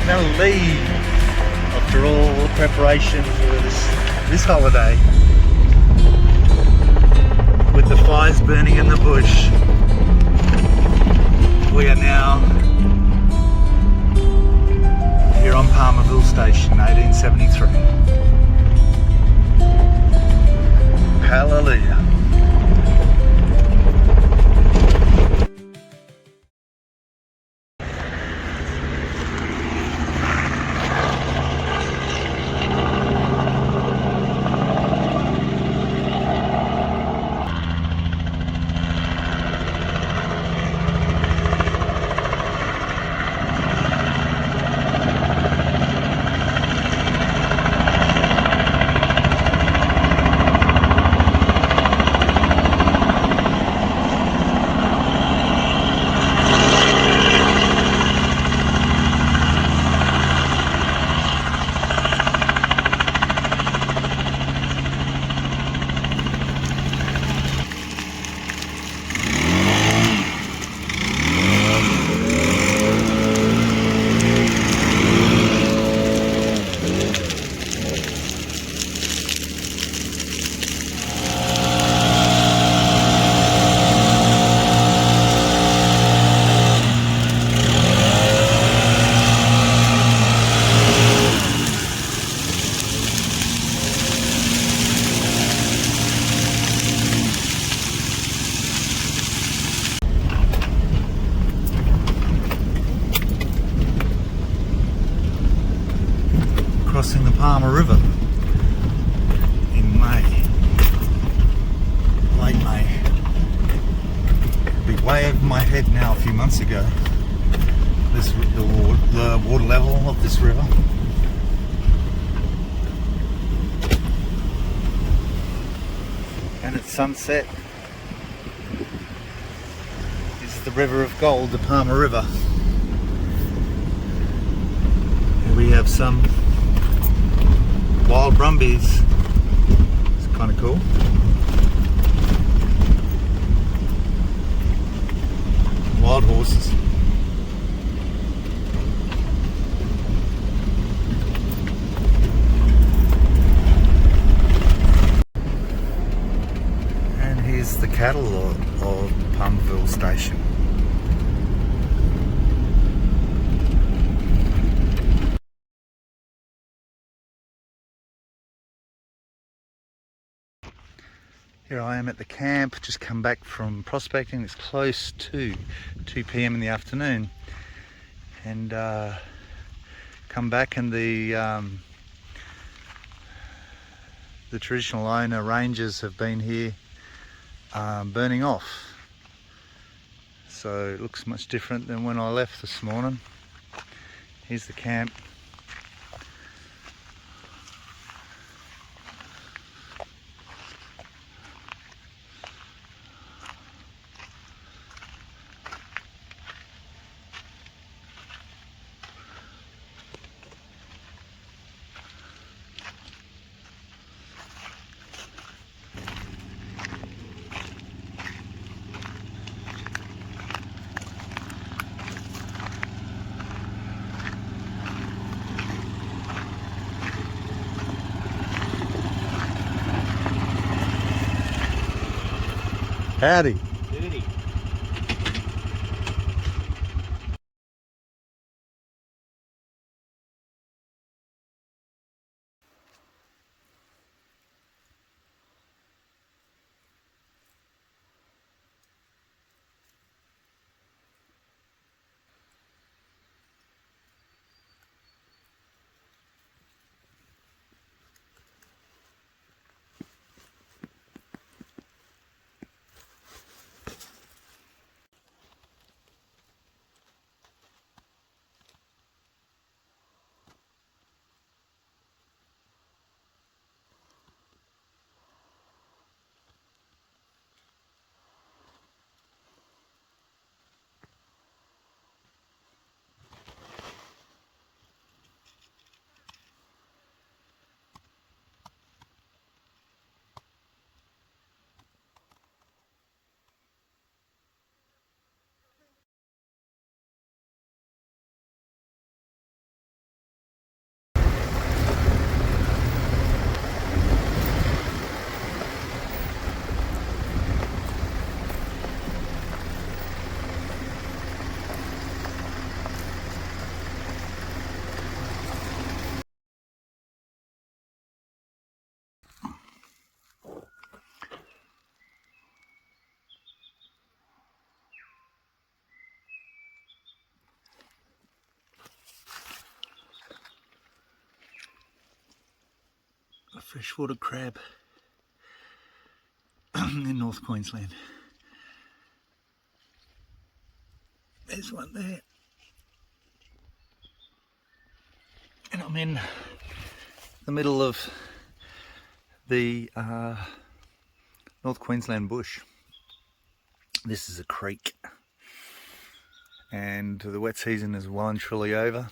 Now leave after all the preparation for this holiday, with the fires burning in the bush. We are now here on Palmerville Station, 1873. Hallelujah. Crossing the Palmer River in May, late May. Be way over my head now. A few months ago, the water level of this river. And at sunset is the River of Gold, the Palmer River. Here we have some wild brumbies. It's kind of cool. Wild horses. And here's the cattle of Palmerville Station. Here I am at the camp, just come back from prospecting. It's close to 2 p.m. in the afternoon, and come back, and the traditional owner rangers have been here burning off. So it looks much different than when I left this morning. Here's the camp. Howdy. Howdy. a freshwater crab in North Queensland. There's one there. And I'm in the middle of the North Queensland bush. This is a creek, and the wet season is well and truly over,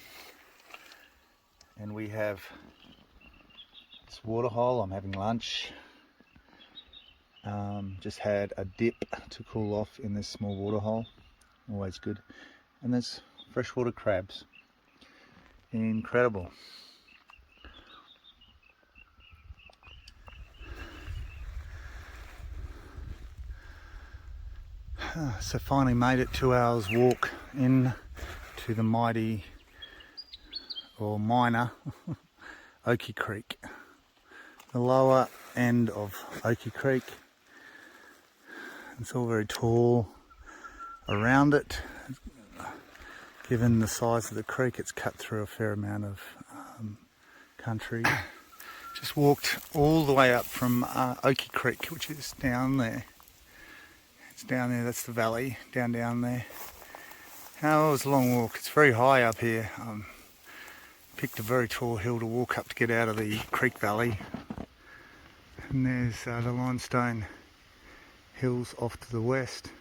and we have this water hole. I'm having lunch. Just had a dip to cool off in this small water hole, always good. And there's freshwater crabs. Incredible. So finally made it 2 hours walk in to the mighty, or minor, Oakey Creek. The lower end of Oakey Creek. It's all very tall around it. Given the size of the creek, it's cut through a fair amount of country. Just walked all the way up from Oakey Creek, which is down there. It's down there, that's the valley, down there. It was a long walk. It's very high up here. Picked a very tall hill to walk up to get out of the creek valley. And there's the limestone hills off to the west.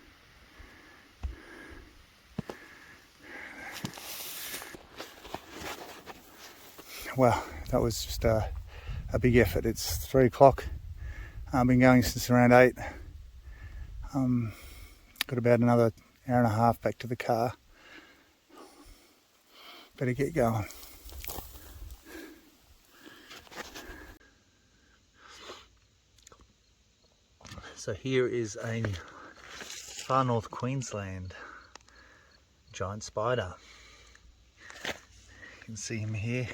Well, that was just a big effort. It's 3 o'clock. I've been going since around 8. Got about another hour and a half back to the car. Better get going. So here is a far north Queensland giant spider. You can see him here.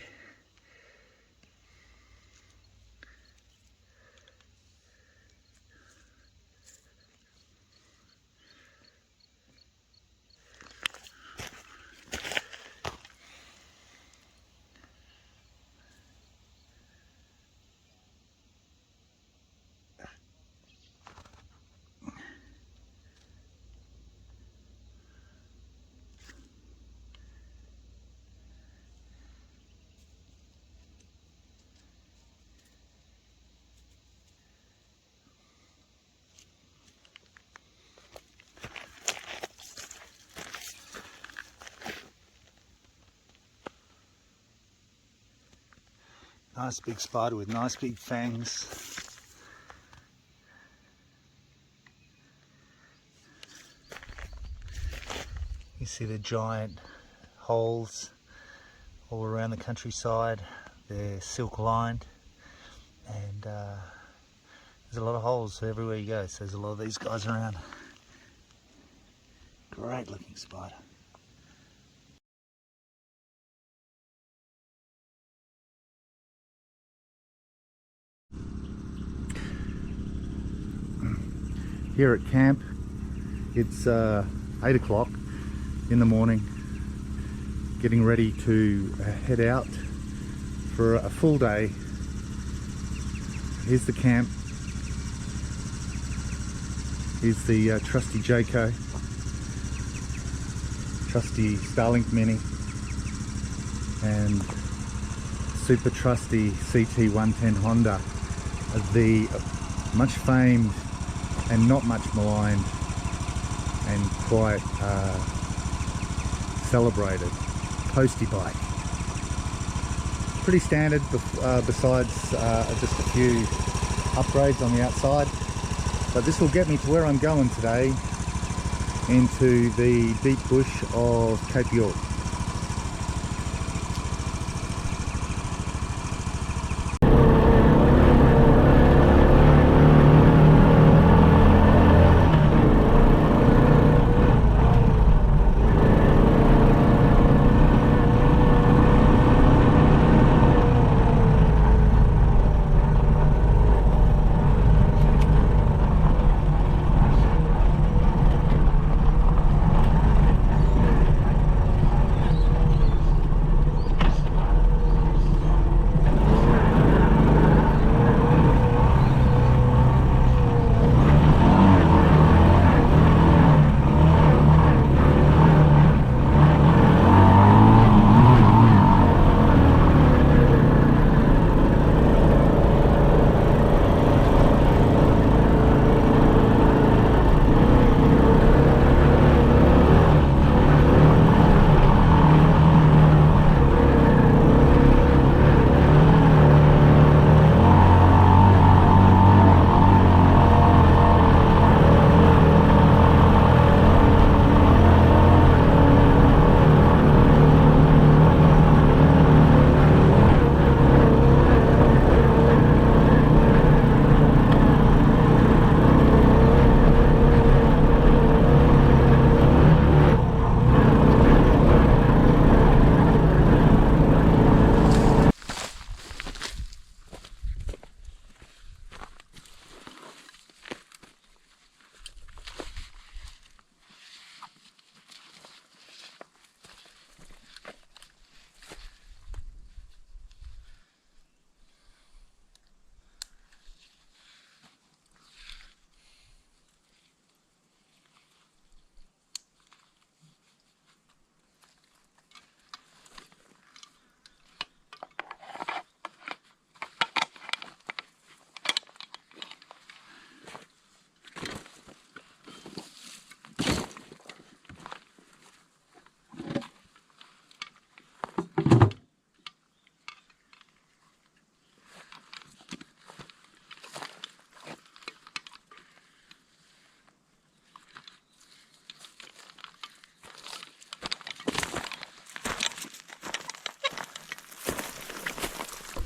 Nice big spider with nice big fangs. You see the giant holes all around the countryside. They're silk lined, and there's a lot of holes everywhere you go, so there's a lot of these guys around. Great looking spider. Here at camp, it's 8 o'clock in the morning, getting ready to head out for a full day. Here's the camp. Here's the trusty Jayco, trusty Starlink Mini, and super trusty CT110 Honda, the much famed and not much maligned and quite celebrated postie bike. Pretty standard, besides just a few upgrades on the outside. But this will get me to where I'm going today, into the deep bush of Cape York.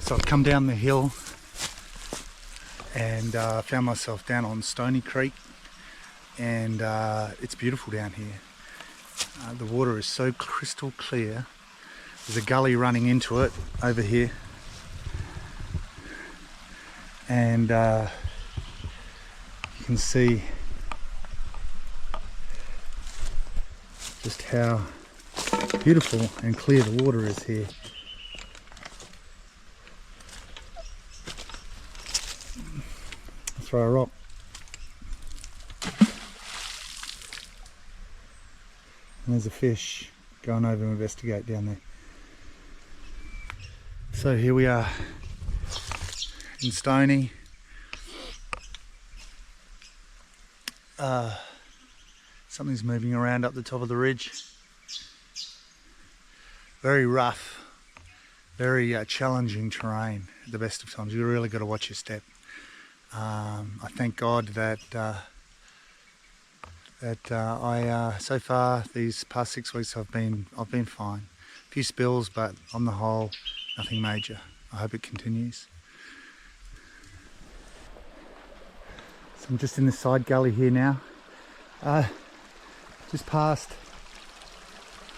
So I've come down the hill and found myself down on Stony Creek, and it's beautiful down here. The water is so crystal clear. There's a gully running into it over here, and you can see just how beautiful and clear the water is here. I'll throw a rock. And there's a fish. Going over to investigate down there. So here we are in Stony. Something's moving around up the top of the ridge. Very rough, very challenging terrain at the best of times. You really got to watch your step. I thank God that so far these past 6 weeks I've been fine. A few spills, but on the whole, nothing major. I hope it continues. So I'm just in the side gully here now. Just past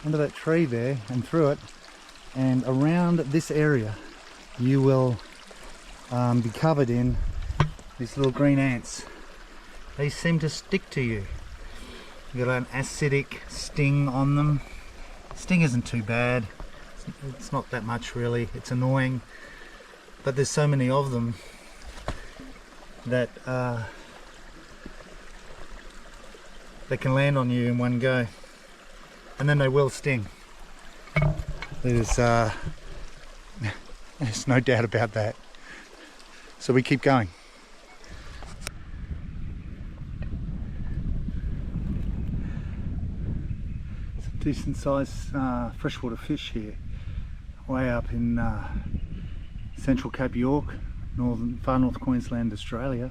under that tree there and through it, and around this area you will be covered in these little green ants. They seem to stick to you. You've got an acidic sting on them. Sting isn't too bad. It's not that much really. It's annoying, but there's so many of them that they can land on you in one go, and then they will sting. There's no doubt about that. So we keep going. Decent sized freshwater fish here, way up in central Cape York, far north Queensland, Australia.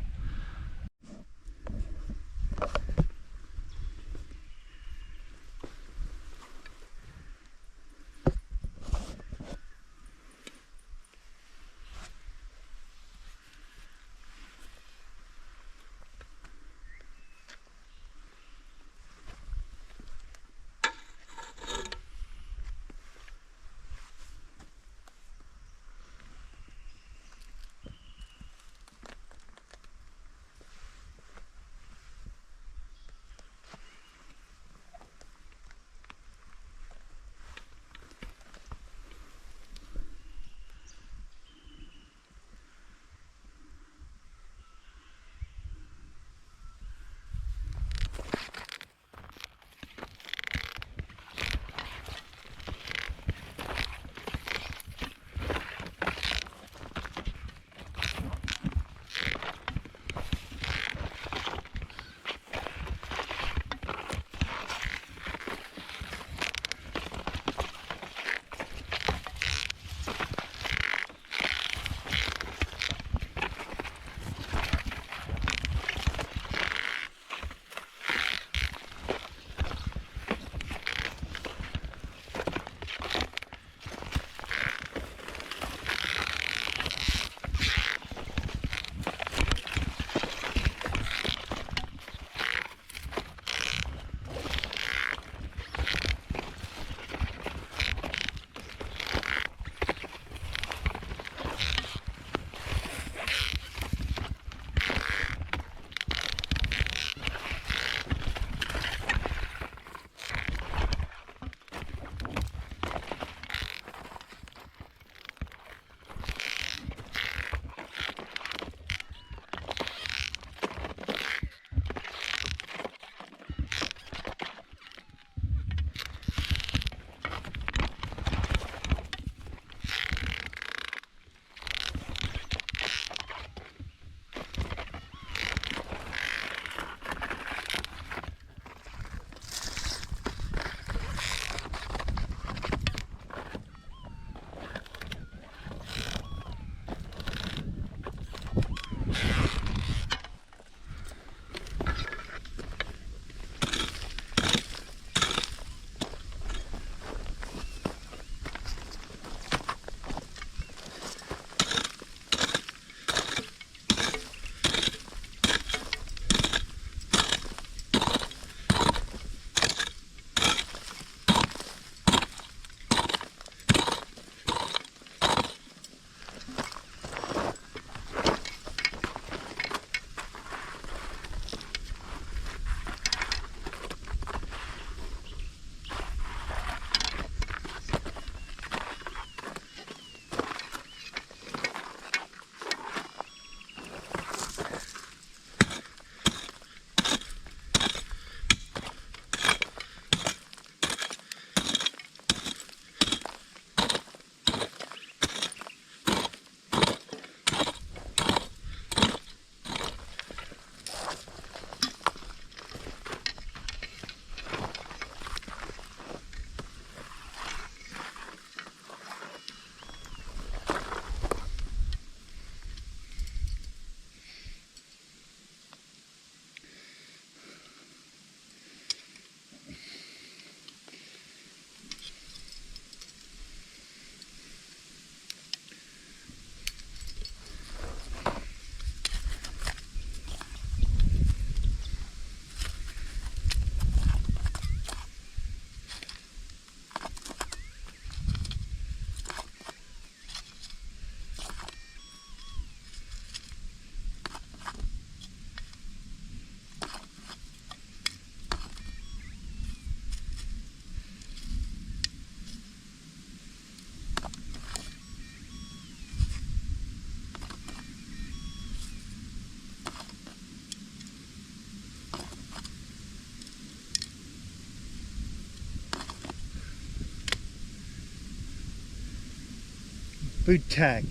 boot tack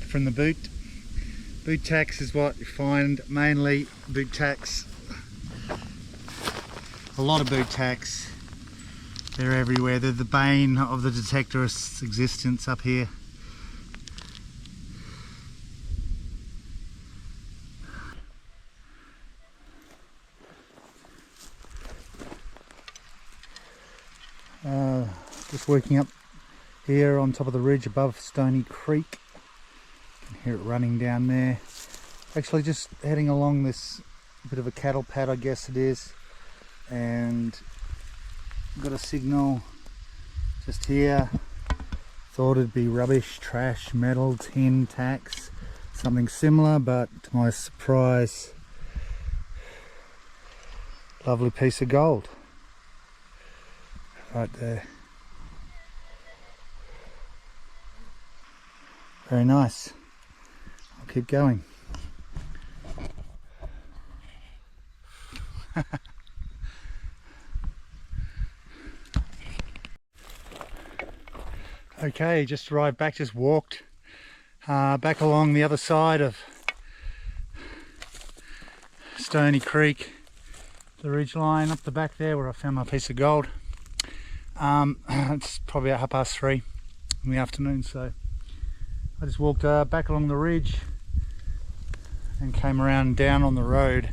from the boot. Boot tacks is what you find, mainly boot tacks. A lot of boot tacks. They're everywhere. They're the bane of the detectorist's existence up here. Just working up here on top of the ridge above Stony Creek. You can hear it running down there. Actually just heading along this bit of a cattle pad, I guess it is, and got a signal just here. Thought it'd be rubbish, trash, metal, tin, tacks, something similar, but to my surprise, lovely piece of gold right there. Very nice. I'll keep going. Okay, just arrived back, just walked back along the other side of Stony Creek, the ridge line up the back there where I found my piece of gold. It's probably about 3:30 in the afternoon, so I just walked back along the ridge and came around down on the road,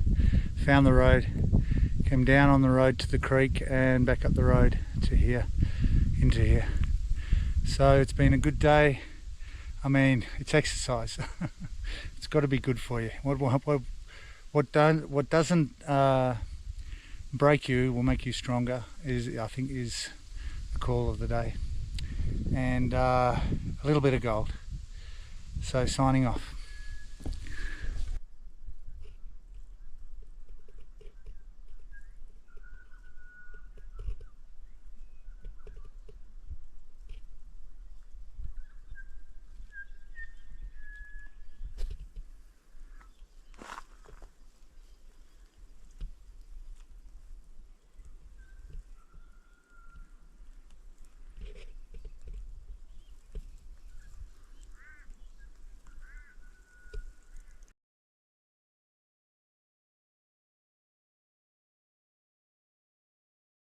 found the road, came down on the road to the creek and back up the road to here, into here. So it's been a good day. I mean, it's exercise. It's got to be good for you. What doesn't break you will make you stronger, I think is the call of the day. And a little bit of gold. So signing off.